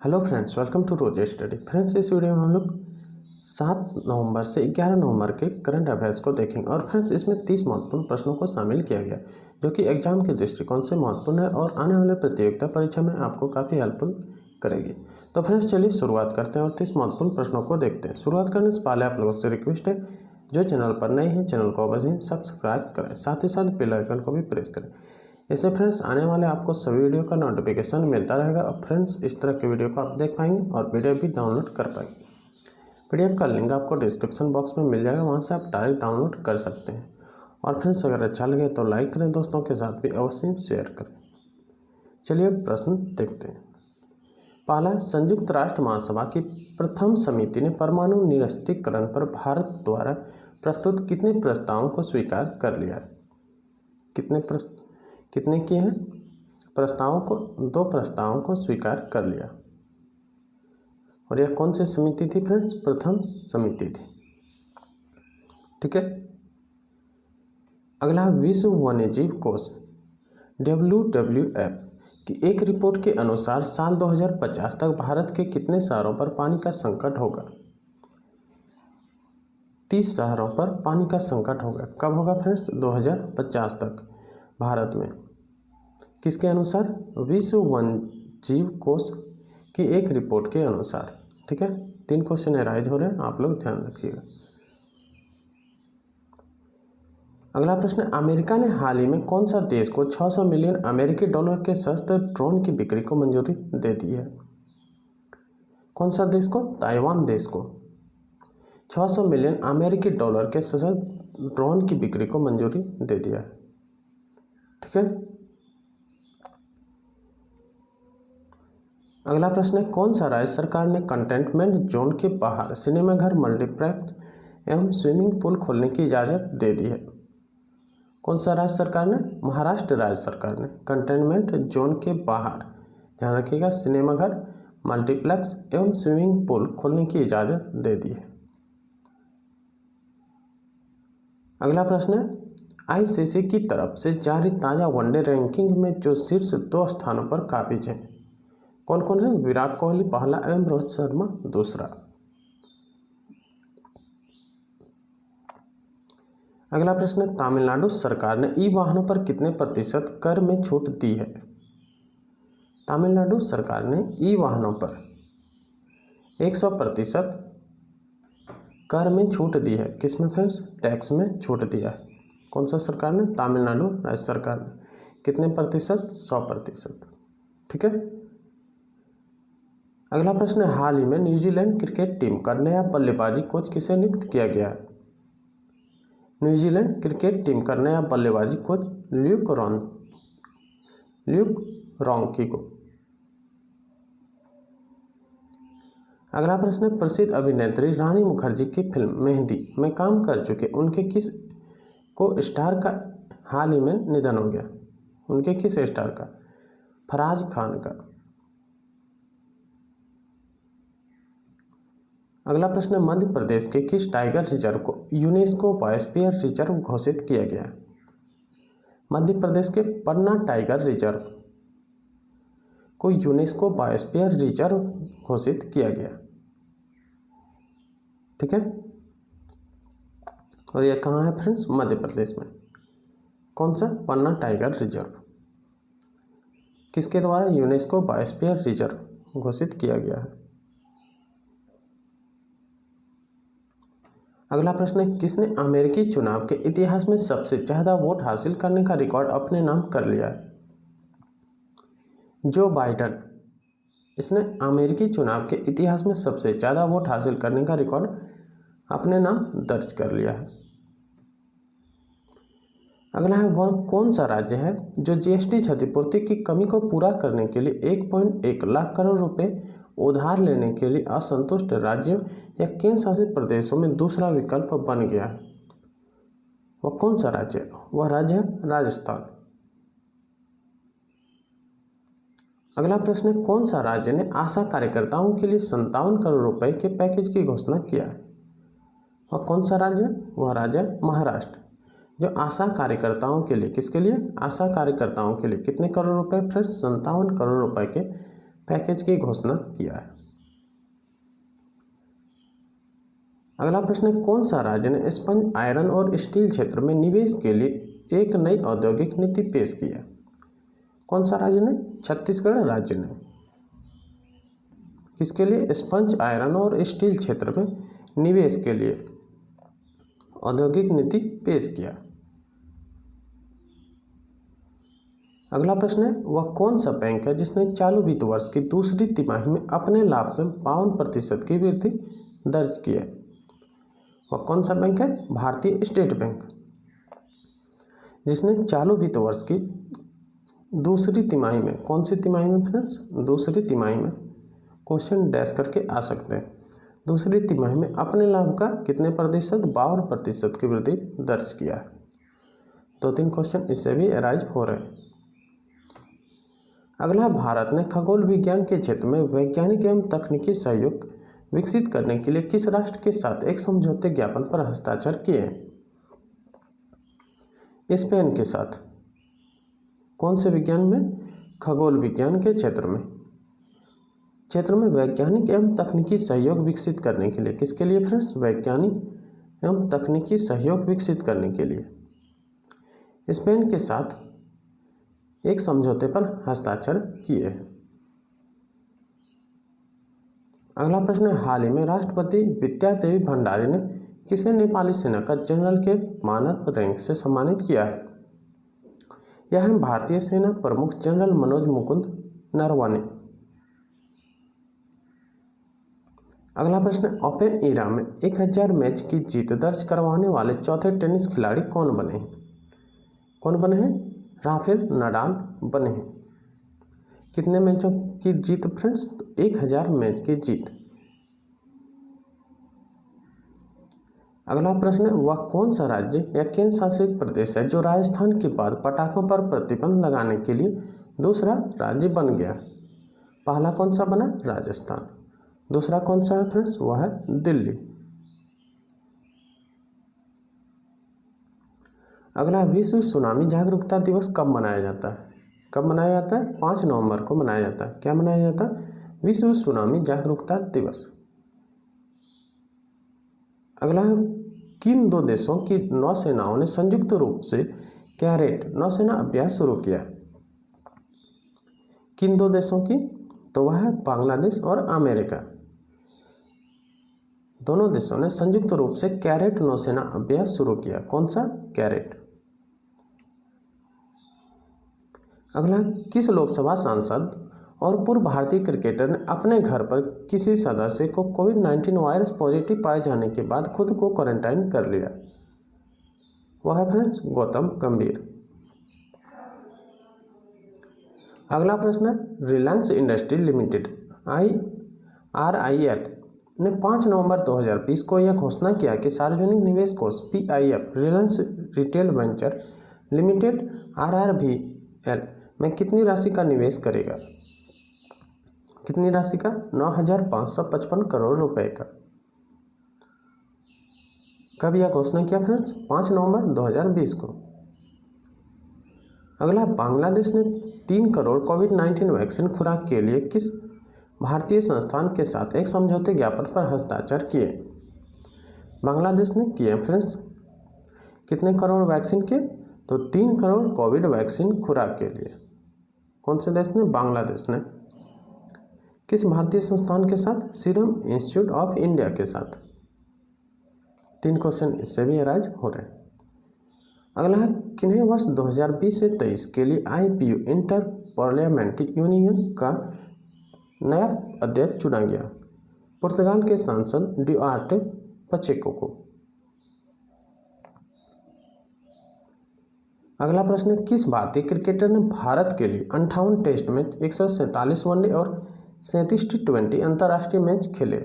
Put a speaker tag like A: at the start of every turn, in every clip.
A: Hello friends, welcome to रोज study. Friends, इस video में हम लोग 7 नवंबर से 11 नवंबर के करंट अफेयर्स को देखेंगे। और फ्रेंड्स, इसमें 30 महत्वपूर्ण प्रश्नों को शामिल किया गया जो कि एग्जाम के दृष्टिकोण से महत्वपूर्ण है और आने वाले प्रतियोगिता परीक्षा में आपको काफ़ी हेल्पफुल करेगी। तो फ्रेंड्स, चलिए शुरुआत करते हैं और 30 महत्वपूर्ण प्रश्नों को देखते हैं। शुरुआत करने से पहले आप लोगों से रिक्वेस्ट है, जो चैनल पर नए हैं चैनल को अवश्य सब्सक्राइब करें, साथ ही साथ बेल आइकन को भी प्रेस करें। इससे फ्रेंड्स आने वाले आपको सभी वीडियो का नोटिफिकेशन मिलता रहेगा। और फ्रेंड्स, इस तरह के वीडियो को आप देख पाएंगे और वीडियो भी डाउनलोड कर पाएंगे। पीडीएफ का लिंक आपको डिस्क्रिप्शन बॉक्स में मिल जाएगा, वहां से आप डायरेक्ट डाउनलोड कर सकते हैं। और फ्रेंड्स, अगर अच्छा लगे तो लाइक करें, दोस्तों के साथ भी अवश्य शेयर करें। चलिए प्रश्न देखते हैं। पहला, संयुक्त राष्ट्र महासभा की प्रथम समिति ने परमाणु निरस्त्रीकरण पर भारत द्वारा प्रस्तुत कितने प्रस्तावों को स्वीकार कर लिया है? कितने किए हैं प्रस्तावों को? 2 प्रस्तावों को स्वीकार कर लिया। और यह कौन सी समिति थी फ्रेंड्स? प्रथम समिति थी। ठीक है। अगला, विश्व वन्यजीव कोष WWF की एक रिपोर्ट के अनुसार साल 2050 तक भारत के कितने शहरों पर पानी का संकट होगा? 30 शहरों पर पानी का संकट होगा। कब होगा फ्रेंड्स? 2050 तक भारत में। किसके अनुसार? विश्व वन्यजीव कोष की एक रिपोर्ट के अनुसार। ठीक है। 3 क्वेश्चन एराइज हो रहे हैं, आप लोग ध्यान रखिएगा। अगला प्रश्न, अमेरिका ने हाल ही में कौन सा देश को 600 मिलियन अमेरिकी डॉलर के सस्ते ड्रोन की बिक्री को मंजूरी दे दी है? कौन सा देश को? ताइवान देश को 600 मिलियन अमेरिकी डॉलर के सस्ते ड्रोन की बिक्री को मंजूरी दे दिया है। ठीक है। अगला प्रश्न है, कौन सा राज्य सरकार ने कंटेनमेंट जोन के बाहर सिनेमाघर, मल्टीप्लेक्स एवं स्विमिंग पूल खोलने की इजाज़त दे दी है? कौन सा राज्य सरकार ने? महाराष्ट्र राज्य सरकार ने कंटेनमेंट जोन के बाहर, ध्यान रखिएगा, सिनेमाघर, मल्टीप्लेक्स एवं स्विमिंग पूल खोलने की इजाज़त दे दी है। अगला प्रश्न है, ICC की तरफ से जारी ताज़ा वनडे रैंकिंग में जो शीर्ष 2 स्थानों पर काबिज हैं, कौन कौन है? विराट कोहली पहला एवं रोहित शर्मा दूसरा। अगला प्रश्न है, तमिलनाडु सरकार ने ई वाहनों पर कितने प्रतिशत कर में छूट दी है? तमिलनाडु सरकार ने ई वाहनों पर 100% कर में छूट दी है। किसमें फ्रेंड्स? टैक्स में छूट दिया है। कौन सा सरकार ने? तमिलनाडु राज्य सरकार ने। कितने प्रतिशत? 100%। ठीक है। अगला प्रश्न है, हाल ही में न्यूजीलैंड क्रिकेट टीम का नया बल्लेबाजी कोच किसे नियुक्त किया गया है? न्यूजीलैंड क्रिकेट टीम का नया बल्लेबाजी कोच ल्यूक रॉन्की को। अगला प्रश्न है, प्रसिद्ध अभिनेत्री रानी मुखर्जी की फिल्म मेहंदी में काम कर चुके उनके किस को स्टार का हाल ही में निधन हो गया? उनके किस स्टार का? फराज खान का। अगला प्रश्न, मध्य प्रदेश के किस टाइगर रिजर्व को यूनेस्को बायोस्फीयर रिजर्व घोषित किया गया? मध्य प्रदेश के पन्ना टाइगर रिजर्व को यूनेस्को बायोस्फीयर रिजर्व घोषित किया गया। ठीक है। और यह कहाँ है फ्रेंड्स? मध्य प्रदेश में। कौन सा? पन्ना टाइगर रिजर्व। किसके द्वारा? यूनेस्को बायोस्फीयर रिजर्व घोषित किया गया है। अगला प्रश्न है, किसने अमेरिकी चुनाव के इतिहास में सबसे ज्यादा वोट हासिल करने का रिकॉर्ड अपने नाम कर लिया है? जो बाइडन। इसने अमेरिकी चुनाव के इतिहास में सबसे ज्यादा वोट हासिल करने का रिकॉर्ड अपने नाम दर्ज कर लिया है। अगला है, वह कौन सा राज्य है जो GST क्षतिपूर्ति की कमी को पूरा करने के लिए 1.1 लाख करोड़ रुपए उधार लेने के लिए असंतुष्ट राज्यों या केंद्र शासित प्रदेशों में दूसरा विकल्प बन गया है? वह कौन सा राज्य है? वह राज्य है राजस्थान। अगला प्रश्न है, कौन सा राज्य ने आशा कार्यकर्ताओं के लिए 57 करोड़ रुपए के पैकेज की घोषणा किया है? वह कौन सा राज्य है? वह राज्य है महाराष्ट्र, जो आशा कार्यकर्ताओं के लिए, किसके लिए? आशा कार्यकर्ताओं के लिए कितने करोड़ रुपए? फिर 57 करोड़ रुपए के पैकेज की घोषणा किया है। अगला प्रश्न है, कौन सा राज्य ने स्पंज आयरन और स्टील क्षेत्र में निवेश के लिए एक नई औद्योगिक नीति पेश की है? कौन सा राज्य ने? छत्तीसगढ़ राज्य ने। किसके लिए? स्पंज आयरन और स्टील क्षेत्र में निवेश के लिए औद्योगिक नीति पेश किया। अगला प्रश्न है, वह कौन सा बैंक है जिसने चालू वित्त वर्ष की दूसरी तिमाही में अपने लाभ में 52% की वृद्धि दर्ज की है? वह कौन सा बैंक है? भारतीय स्टेट बैंक, जिसने चालू वित्त वर्ष की दूसरी तिमाही में, कौन सी तिमाही में फ्रेंड्स? दूसरी तिमाही में, क्वेश्चन डैश करके आ सकते हैं। दूसरी तिमाही में अपने लाभ का कितने प्रतिशत? 52% की वृद्धि दर्ज किया है। 2-3 क्वेश्चन इससे भी अराइज हो रहे हैं। अगला, भारत ने खगोल विज्ञान के क्षेत्र में वैज्ञानिक एवं तकनीकी सहयोग विकसित करने के लिए किस राष्ट्र के साथ एक समझौते ज्ञापन पर हस्ताक्षर किए हैं? स्पेन के साथ। कौन से विज्ञान में? खगोल विज्ञान के क्षेत्र में वैज्ञानिक एवं तकनीकी सहयोग विकसित करने के लिए। किसके लिए फ्रेंड्स? वैज्ञानिक एवं तकनीकी सहयोग विकसित करने के लिए स्पेन के साथ एक समझौते पर हस्ताक्षर किए हैं। अगला प्रश्न है, हाल ही में राष्ट्रपति विद्यादेवी भंडारी ने किसे नेपाली सेना का जनरल के मानद रैंक से सम्मानित किया है? यह है भारतीय सेना प्रमुख जनरल मनोज मुकुंद नरवणे। अगला प्रश्न, ओपन एरा में 1000 मैच की जीत दर्ज करवाने वाले चौथे टेनिस खिलाड़ी कौन बने हैं? कौन बने हैं? राफेल नडाल बने हैं। कितने मैचों की जीत फ्रेंड्स? 1000 मैच की जीत। अगला प्रश्न है, वह कौन सा राज्य या केंद्र शासित प्रदेश है जो राजस्थान के बाद पटाखों पर प्रतिबंध लगाने के लिए दूसरा राज्य बन गया? पहला कौन सा बना? राजस्थान। दूसरा कौन सा है फ्रेंड्स? वह है दिल्ली। अगला, विश्व सुनामी जागरूकता दिवस कब मनाया जाता है? कब मनाया जाता है? 5 नवंबर को मनाया जाता है। क्या मनाया जाता है? विश्व सुनामी जागरूकता दिवस। अगला, किन 2 देशों की नौसेनाओं ने संयुक्त रूप से कैरेट नौसेना अभ्यास शुरू किया? किन 2 देशों की? तो वह है बांग्लादेश और अमेरिका। दोनों देशों ने संयुक्त रूप से कैरेट नौसेना अभ्यास शुरू किया। कौन सा? कैरेट। अगला, किस लोकसभा सांसद और पूर्व भारतीय क्रिकेटर ने अपने घर पर किसी सदस्य को कोविड-19 वायरस पॉजिटिव पाए जाने के बाद खुद को क्वारंटाइन कर लिया? वह है फ्रेंड्स गौतम गंभीर। अगला प्रश्न है, रिलायंस इंडस्ट्री लिमिटेड RIL ने 5 नवंबर 2020 को यह घोषणा किया कि सार्वजनिक निवेश कोष PIF Reliance retail venture limited RRVL में कितनी राशि का निवेश करेगा? कितनी राशि का? 9,555 करोड़ रुपए का। कब यह घोषणा किया फ्रेंड्स? 5 नवंबर 2020 को। अगला, बांग्लादेश ने 3 करोड़ कोविड-19 वैक्सीन खुराक के लिए किस भारतीय संस्थान के साथ एक समझौते ज्ञापन पर हस्ताक्षर किए? बांग्लादेश ने किए फ्रेंड्स। कितने करोड़ वैक्सीन के? तो 3 करोड़ कोविड वैक्सीन खुराक के लिए। कौन से देश ने? बांग्लादेश ने। किस भारतीय संस्थान के साथ? सीरम इंस्टीट्यूट ऑफ इंडिया के साथ। 3 क्वेश्चन इससे भी अराइज हो रहे हैं। अगला है, किन्हें वर्ष 2020 से 23 के लिए IPU इंटर पार्लियामेंट्री यूनियन का नया अध्यक्ष चुना गया? पुर्तगाल के सांसद ड्यूआर्टे पचेको को। अगला प्रश्न है, किस भारतीय क्रिकेटर ने भारत के लिए 58 टेस्ट मैच, 147 वनडे और 37 T20 अंतर्राष्ट्रीय मैच खेले?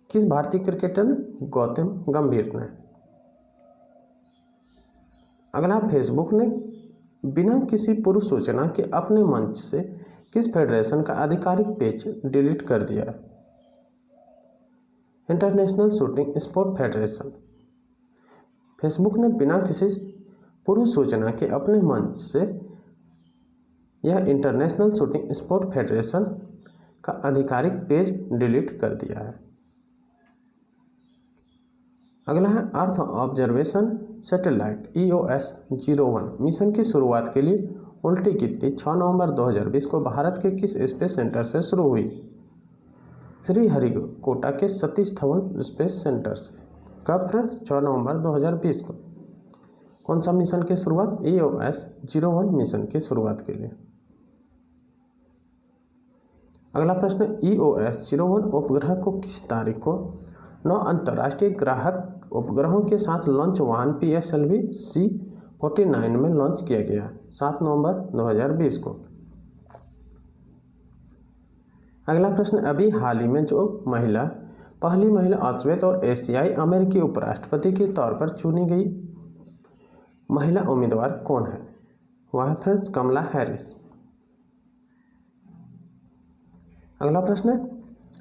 A: किस भारतीय क्रिकेटर ने? गौतम गंभीर ने। अगला, फेसबुक ने बिना किसी पूर्व सूचना के अपने मंच से किस फेडरेशन का आधिकारिक पेज डिलीट कर दिया? International shooting sport federation. Facebook ने बिना किसी पूर्व सूचना के अपने मंच से यह इंटरनेशनल शूटिंग स्पोर्ट फेडरेशन का आधिकारिक पेज डिलीट कर दिया है। अगला है earth observation satellite EOS-01 mission की शुरुआत के लिए उल्टी गिनती 6 नवंबर 2020 को भारत के किस स्पेस सेंटर से शुरू हुई? श्रीहरिकोटा के सतीश धवन स्पेस सेंटर से। कब फ्रेंड्स? 6 नवंबर 2020 को। कौन सा मिशन की शुरुआत? EOS-01 मिशन की शुरुआत के लिए। अगला प्रश्न, EOS-01 उपग्रह को किस तारीख को 9 अंतर्राष्ट्रीय ग्राहक उपग्रहों के साथ लॉन्च वाहन PSLV C-49 में लॉन्च किया गया? 7 नवंबर 2020 को। अगला प्रश्न, अभी हाल ही में जो पहली महिला अश्वेत और एशियाई अमेरिकी उपराष्ट्रपति के तौर पर चुनी गई महिला उम्मीदवार कौन है? वह है फ्रेंड्स कमला हैरिस। अगला प्रश्न है,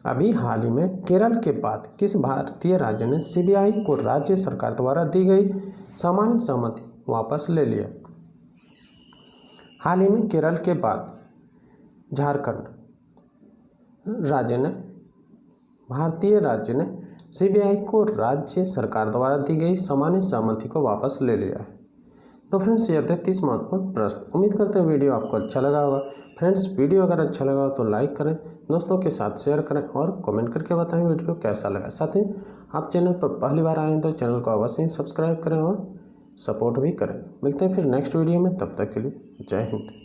A: अभी हाल ही में केरल के बाद किस भारतीय राज्य ने CBI को राज्य सरकार द्वारा दी गई सामान्य सहमति वापस ले लिया? हाल ही में केरल के बाद झारखंड भारतीय राज्य ने CBI को राज्य सरकार द्वारा दी गई सामान्य सहमति को वापस ले लिया है। तो फ्रेंड्स ये थे 30 महत्वपूर्ण प्रश्न। उम्मीद करते हैं वीडियो आपको अच्छा लगा होगा। फ्रेंड्स वीडियो अगर अच्छा लगा हो तो लाइक करें, दोस्तों के साथ शेयर करें और कमेंट करके बताएं वीडियो कैसा लगा। साथ ही आप चैनल पर पहली बार आए हैं तो चैनल को अवश्य ही सब्सक्राइब करें और सपोर्ट भी करें। मिलते हैं फिर नेक्स्ट वीडियो में, तब तक के लिए जय हिंद।